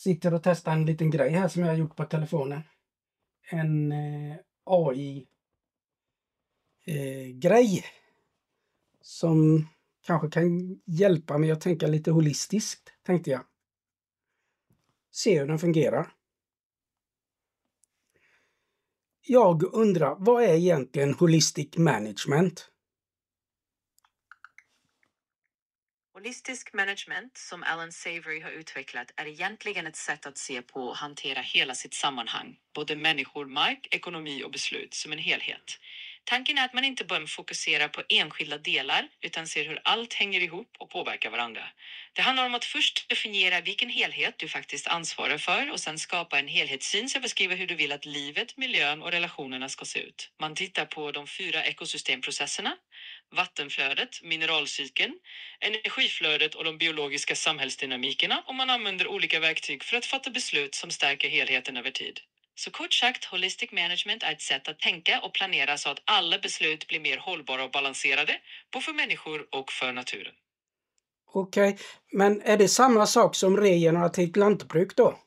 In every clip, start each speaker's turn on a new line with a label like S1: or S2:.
S1: sitter och testar en liten grej här som jag har gjort på telefonen. En AI-grej som kanske kan hjälpa mig att tänka lite holistiskt, tänkte jag. Se hur den fungerar. Jag undrar, vad är egentligen holistic management?
S2: Holistisk management, som Alan Savory har utvecklat, är egentligen ett sätt att se på och hantera hela sitt sammanhang, både människor, mark, ekonomi och beslut, som en helhet. Tanken är att man inte bara fokuserar på enskilda delar, utan ser hur allt hänger ihop och påverkar varandra. Det handlar om att först definiera vilken helhet du faktiskt ansvarar för och sedan skapa en helhetssyn som beskriver hur du vill att livet, miljön och relationerna ska se ut. Man tittar på de 4 ekosystemprocesserna: vattenflödet, mineralcykeln, energiflödet och de biologiska samhällsdynamikerna, och man använder olika verktyg för att fatta beslut som stärker helheten över tid. Så kort sagt, holistic management är ett sätt att tänka och planera så att alla beslut blir mer hållbara och balanserade, både för människor och för naturen.
S1: Okej, men är det samma sak som regenerativt lantbruk då?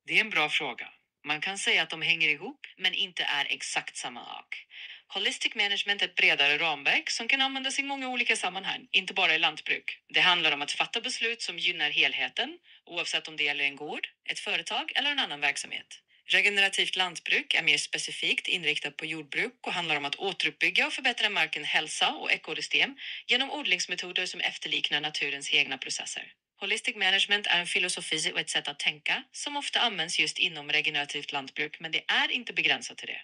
S2: Det är en bra fråga. Man kan säga att de hänger ihop, men inte är exakt samma sak. Holistic management är ett bredare ramverk som kan användas i många olika sammanhang, inte bara i lantbruk. Det handlar om att fatta beslut som gynnar helheten, oavsett om det gäller en gård, ett företag eller en annan verksamhet. Regenerativt lantbruk är mer specifikt inriktat på jordbruk och handlar om att återuppbygga och förbättra markens hälsa och ekosystem genom odlingsmetoder som efterliknar naturens egna processer. Holistic management är en filosofi och ett sätt att tänka som ofta används just inom regenerativt lantbruk, men det är inte begränsat till det.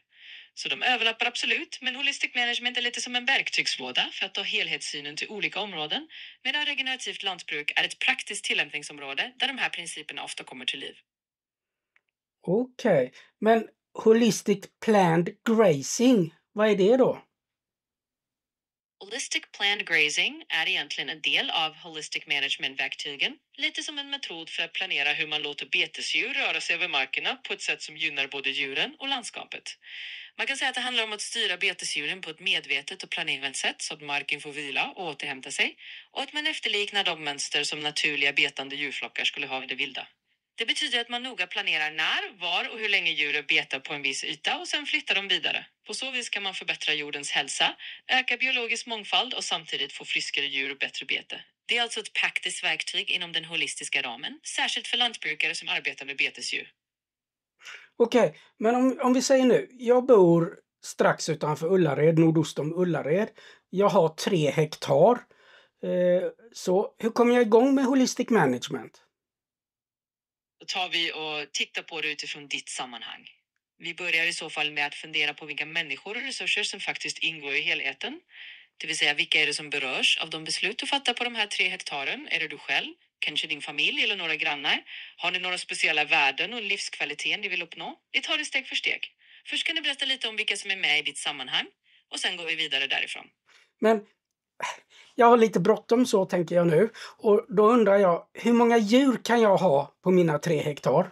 S2: Så de överlappar absolut, men holistic management är lite som en verktygslåda för att ta helhetssynen till olika områden, medan regenerativt lantbruk är ett praktiskt tillämpningsområde där de här principerna ofta kommer till liv.
S1: Okej, men holistic planned grazing, vad är det då?
S2: Holistic planned grazing är egentligen en del av holistic management-verktygen, lite som en metod för att planera hur man låter betesdjur röra sig över markerna på ett sätt som gynnar både djuren och landskapet. Man kan säga att det handlar om att styra betesdjuren på ett medvetet och planerat sätt så att marken får vila och återhämta sig, och att man efterliknar de mönster som naturliga betande djurflockar skulle ha i det vilda. Det betyder att man noga planerar när, var och hur länge djuren betar på en viss yta och sen flyttar dem vidare. På så vis kan man förbättra jordens hälsa, öka biologisk mångfald och samtidigt få friskare djur och bättre bete. Det är alltså ett praktiskt verktyg inom den holistiska ramen, särskilt för lantbrukare som arbetar med betesdjur.
S1: Okej, men om vi säger nu, jag bor strax utanför Ullared, nordost om Ullared. Jag har 3 hektar. Så hur kommer jag igång med holistic management?
S2: Då tar vi och tittar på det utifrån ditt sammanhang. Vi börjar i så fall med att fundera på vilka människor och resurser som faktiskt ingår i helheten. Det vill säga, vilka är det som berörs av de beslut du fattar på de här 3 hektaren? Är det du själv? Kanske din familj eller några grannar? Har ni några speciella värden och livskvalitet ni vill uppnå? Vi tar det steg för steg. Först kan du berätta lite om vilka som är med i ditt sammanhang och sen går vi vidare därifrån.
S1: Men jag har lite bråttom, så tänker jag nu. Och då undrar jag, hur många djur kan jag ha på mina 3 hektar?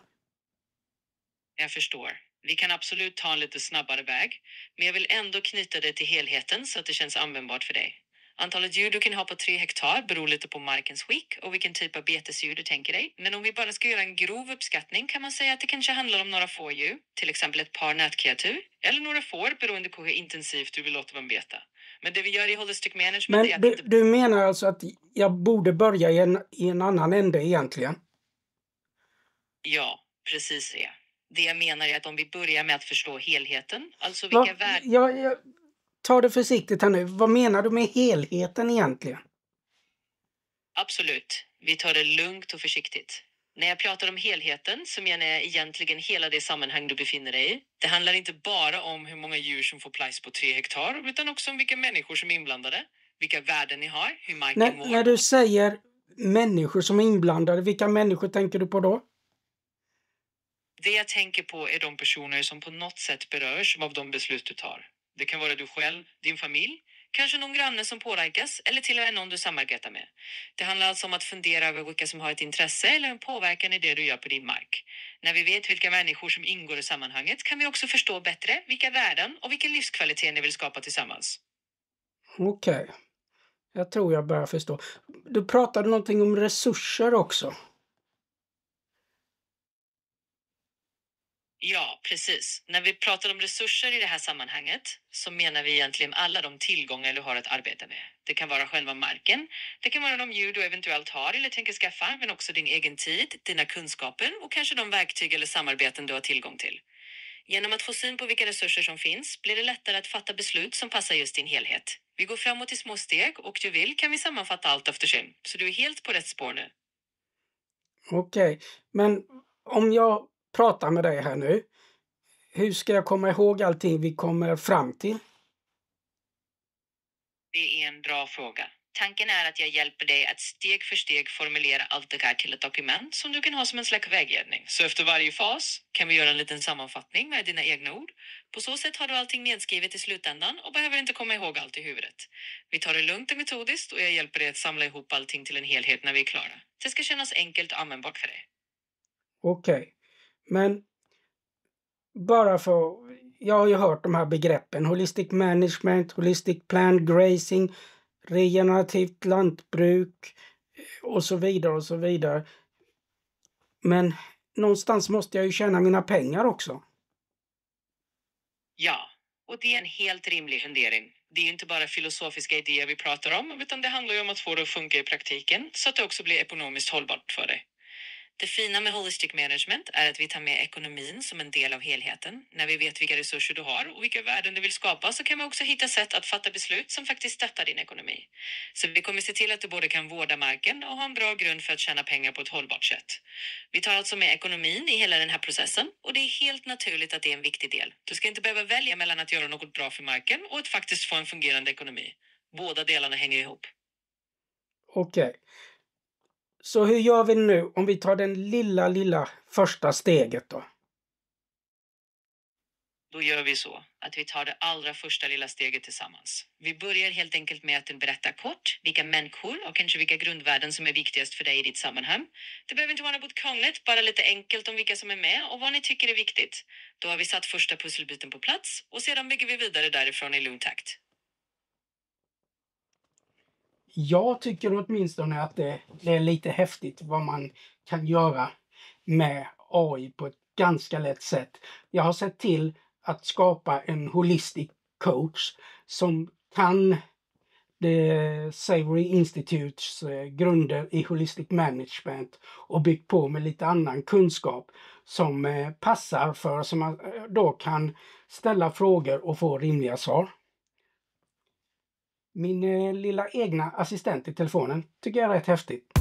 S2: Jag förstår. Vi kan absolut ta en lite snabbare väg, men jag vill ändå knyta det till helheten så att det känns användbart för dig. Antalet djur du kan ha på 3 hektar beror lite på markens skick och vilken typ av betesdjur du tänker dig. Men om vi bara ska göra en grov uppskattning kan man säga att det kanske handlar om några få djur, till exempel ett par nötkreatur, eller några får beroende på hur intensivt du vill låta dem beta. Men det vi gör i holistic management är
S1: Men
S2: att
S1: du menar alltså att jag borde börja i en annan ände egentligen?
S2: Ja, precis det. Det jag menar är att om vi börjar med att förstå helheten, alltså vilka värden...
S1: Jag tar det försiktigt här nu. Vad menar du med helheten egentligen?
S2: Absolut. Vi tar det lugnt och försiktigt. När jag pratar om helheten så menar jag egentligen hela det sammanhang du befinner dig i. Det handlar inte bara om hur många djur som får plats på 3 hektar, utan också om vilka människor som är inblandade, vilka värden ni har, hur marken mår.
S1: När du säger människor som är inblandade, vilka människor tänker du på då?
S2: Det jag tänker på är de personer som på något sätt berörs av de beslut du tar. Det kan vara du själv, din familj, kanske någon granne som påverkas eller till och med någon du samarbetar med. Det handlar alltså om att fundera över vilka som har ett intresse eller en påverkan i det du gör på din mark. När vi vet vilka människor som ingår i sammanhanget kan vi också förstå bättre vilka värden och vilken livskvalitet ni vill skapa tillsammans.
S1: Okej. Jag tror jag börjar förstå. Du pratade någonting om resurser också.
S2: Ja, precis. När vi pratar om resurser i det här sammanhanget så menar vi egentligen alla de tillgångar du har att arbeta med. Det kan vara själva marken, det kan vara de djur du eventuellt har eller tänker skaffa, men också din egen tid, dina kunskaper och kanske de verktyg eller samarbeten du har tillgång till. Genom att få syn på vilka resurser som finns blir det lättare att fatta beslut som passar just din helhet. Vi går framåt i små steg och du vill kan vi sammanfatta allt eftersom. Så du är helt på rätt spår nu.
S1: Okej, men om jag pratar med dig här nu, hur ska jag komma ihåg allting vi kommer fram till?
S2: Det är en bra fråga. Tanken är att jag hjälper dig att steg för steg formulera allt det här till ett dokument som du kan ha som en slags vägledning. Så efter varje fas kan vi göra en liten sammanfattning med dina egna ord. På så sätt har du allting nedskrivet i slutändan och behöver inte komma ihåg allt i huvudet. Vi tar det lugnt och metodiskt och jag hjälper dig att samla ihop allting till en helhet när vi är klara. Det ska kännas enkelt och användbart för dig.
S1: Okej, men bara för, jag har ju hört de här begreppen, holistic management, holistic plant grazing, regenerativt lantbruk och så vidare och så vidare. Men någonstans måste jag ju tjäna mina pengar också.
S2: Ja, och det är en helt rimlig fundering. Det är ju inte bara filosofiska idéer vi pratar om, utan det handlar ju om att få det att funka i praktiken så att det också blir ekonomiskt hållbart för dig. Det fina med holistic management är att vi tar med ekonomin som en del av helheten. När vi vet vilka resurser du har och vilka värden du vill skapa så kan vi också hitta sätt att fatta beslut som faktiskt stöttar din ekonomi. Så vi kommer se till att du både kan vårda marken och ha en bra grund för att tjäna pengar på ett hållbart sätt. Vi tar alltså med ekonomin i hela den här processen och det är helt naturligt att det är en viktig del. Du ska inte behöva välja mellan att göra något bra för marken och att faktiskt få en fungerande ekonomi. Båda delarna hänger ihop.
S1: Okej. Så hur gör vi nu om vi tar den lilla första steget då?
S2: Då gör vi så att vi tar det allra första lilla steget tillsammans. Vi börjar helt enkelt med att berätta kort vilka människor och kanske vilka grundvärden som är viktigast för dig i ditt sammanhang. Det behöver inte vara något krångligt, bara lite enkelt om vilka som är med och vad ni tycker är viktigt. Då har vi satt första pusselbiten på plats och sedan bygger vi vidare därifrån i lugn takt.
S1: Jag tycker åtminstone att det är lite häftigt vad man kan göra med AI på ett ganska lätt sätt. Jag har sett till att skapa en holistic coach som kan The Savory Institutes grunder i holistic management och byggt på med lite annan kunskap som passar för, som man då kan ställa frågor och få rimliga svar. Min lilla egna assistent i telefonen tycker jag är rätt häftigt.